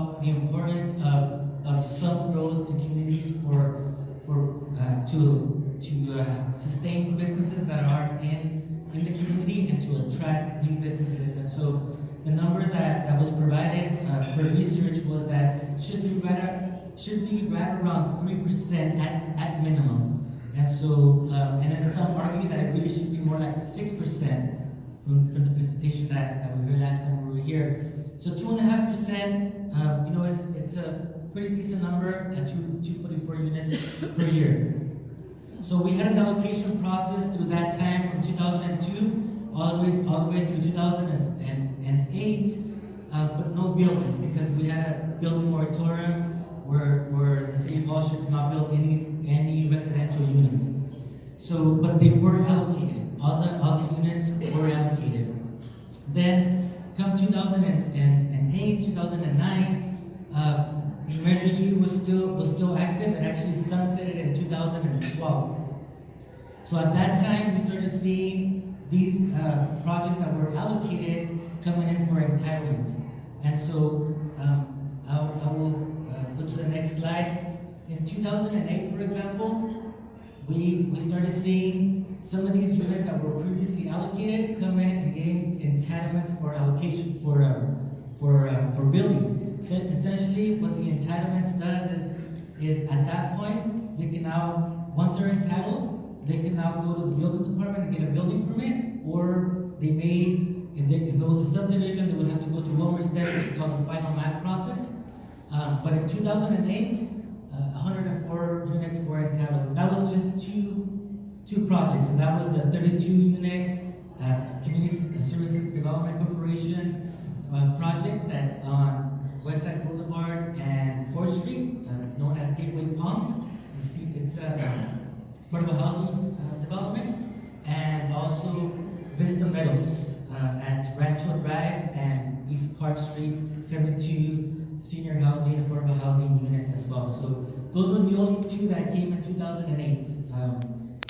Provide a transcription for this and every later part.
the importance of some growth in communities to sustain businesses that are in the community and to attract new businesses. And so the number that was provided per research was that should be right around 3% at minimum. And so and then some argue that it really should be more like 6% from the presentation that we heard last time we were here. So 2.5%, it's a pretty decent number at 244 units per year. So we had an allocation process through that time from 2002 all the way through 2008, but no building, because we had a building moratorium where the city of Hollister could not build any residential units. So, but they were allocated. All the units were allocated. Then, come 2008, 2009, Measure U was still active. It actually sunsetted in 2012. So at that time, we started seeing these projects that were allocated coming in for entitlements. And so I will go to the next slide. In 2008, for example, we started seeing some of these units that were previously allocated come in and getting entitlements for allocation for building. So essentially, what the entitlements does is at that point they can now, once they're entitled, they can now go to the building department and get a building permit, or they may, if it was a subdivision, they would have to go through one more step, it's called the final map process. But in 2008, 104 units were entitled. That was just two projects, and that was the 32-unit Community Services Development Corporation project that's on Westside Boulevard and 4th Street, known as Gateway Palms. It's affordable housing development, and also Vista Meadows at Rancho Drive and East Park Street, 72 senior housing, affordable housing units as well. So those were the only two that came in 2008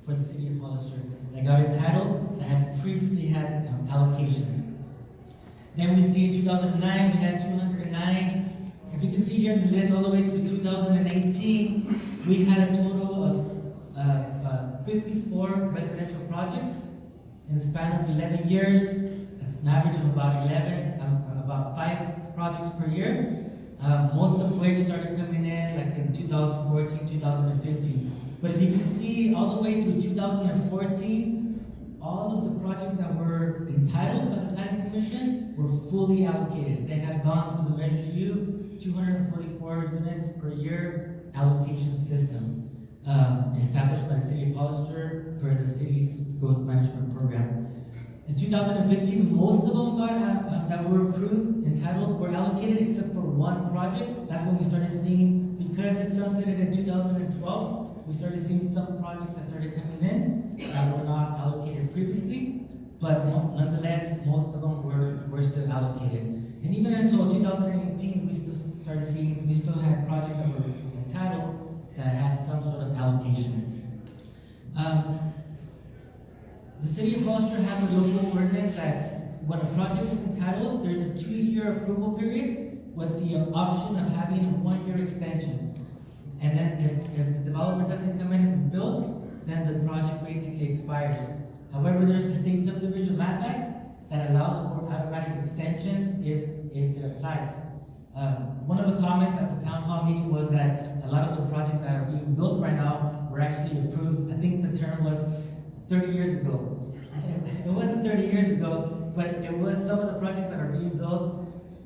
for the city of Hollister that got entitled that had previously had allocations. Then we see in 2009 we had 209. If you can see here in the list all the way through 2018, we had a total of 54 residential projects in the span of 11 years. That's an average of about 5 projects per year. Most of which started coming in like in 2014, 2015. But if you can see all the way through 2014, all of the projects that were entitled by the Planning Commission were fully allocated. They had gone through the Measure U, 244 units per year allocation system established by the city of Hollister for the city's growth management program. In 2015, most of them that were approved, entitled, were allocated except for one project. That's when we started seeing, because it sunsetted in 2012, we started seeing some projects that started coming in that were not allocated previously, but nonetheless, most of them were still allocated. And even until 2018, we still had projects that were entitled that had some sort of allocation. The city of Hollister has a local ordinance that when a project is entitled, there's a 2-year approval period with the option of having a 1-year extension. And then if the developer doesn't come in and build, then the project basically expires. However, there's the state subdivision map act that allows for automatic extensions if it applies. One of the comments at the town hall meeting was that a lot of the projects that are being built right now were actually approved. I think the term was 30 years ago. It wasn't 30 years ago, but it was some of the projects that are being built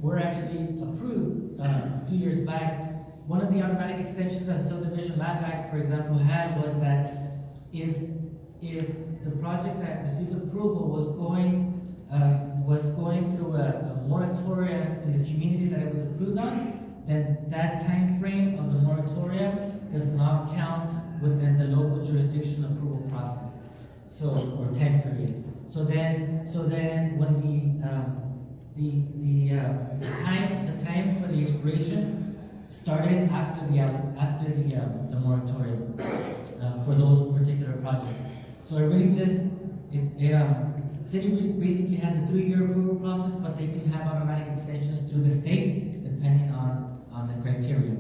were actually approved a few years back. One of the automatic extensions that Subdivision Map Act, for example, had was that if the project that received approval was going through a moratorium in the community that it was approved on, then that time frame of the moratorium does not count within the local jurisdiction approval process. So, or time period. So then when the time for the expiration started after the moratorium for those particular projects. So it really just city basically has a 3-year approval process, but they can have automatic extensions through the state depending on the criteria.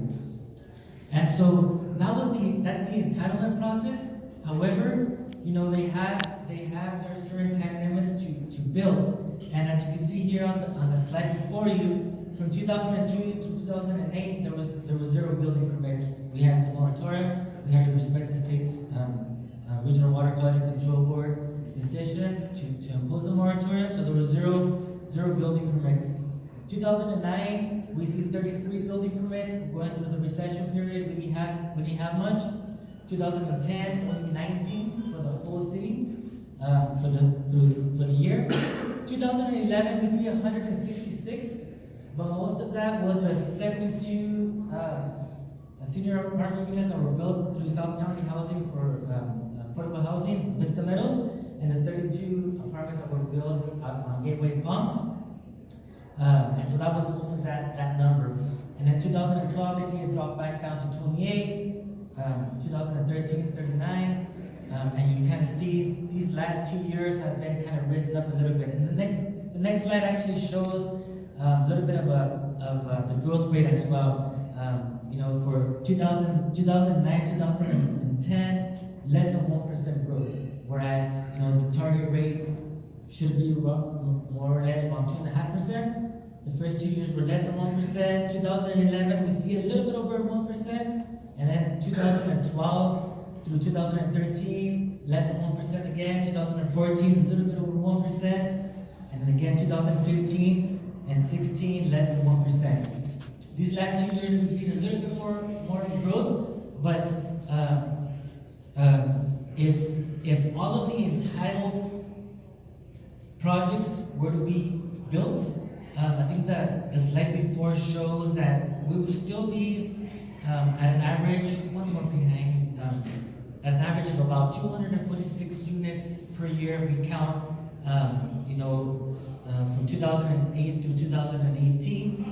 And so that's the entitlement process. However, they have their certain time limits to build. And as you can see here on the slide before you, from 2002 to 2008, there was 0 building permits. We had the moratorium. We had to respect the state's Regional Water Quality Control Board decision to impose a moratorium. So there was zero building permits. 2009, we see 33 building permits. Going through the recession period, we didn't have much. 2010, only 19 for the whole city for the year. 2011, we see 166, but most of that was the 72 senior apartment units that were built through South County Housing for affordable housing, Vista Meadows, and the 32 apartments that were built on Gateway Palms. And so that was most of that number. And then 2012, we see it drop back down to 28. 2013, 39, and you kind of see these last 2 years have been kind of risen up a little bit. And the next slide actually shows a little bit of the growth rate as well. For 2009, 2010, less than 1% growth, whereas the target rate should be more or less around 2.5%. The first 2 years were less than 1%. 2011, we see a little bit over 1%. And then 2012 through 2013, less than 1% again. 2014, a little bit over 1%. And then again, 2015 and 16, less than 1%. These last 2 years, we've seen a little bit more growth. But if all of the entitled projects were to be built, I think that the slide before shows that we would still be at an average, one more behind, at an average of about 246 units per year if we count, from 2008 through 2018,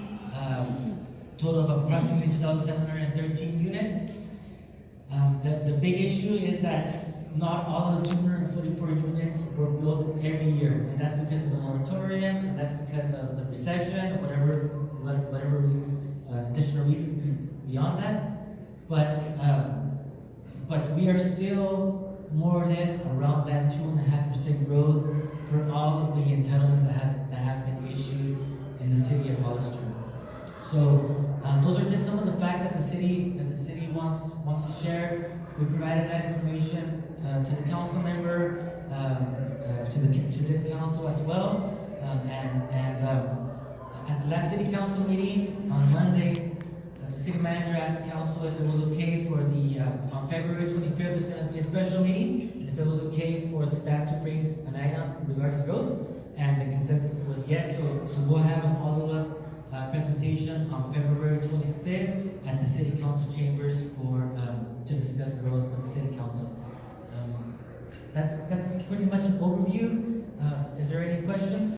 total of approximately 2,713 units. The big issue is that not all of the 244 units were built every year, and that's because of the moratorium, and that's because of the recession, or whatever additional reasons beyond that, but we are still more or less around that 2.5% growth per all of the entitlements that have been issued in the city of Hollister. So those are just some of the facts that the city wants to share. We provided that information to the council member, to this council as well, and at the last city council meeting on Monday. The city manager asked the council if it was okay for on February 25th, there's going to be a special meeting, and if it was okay for the staff to bring an item regarding growth, and the consensus was yes, so we'll have a follow-up presentation on February 25th at the city council chambers to discuss growth with the city council. That's pretty much an overview. Is there any questions?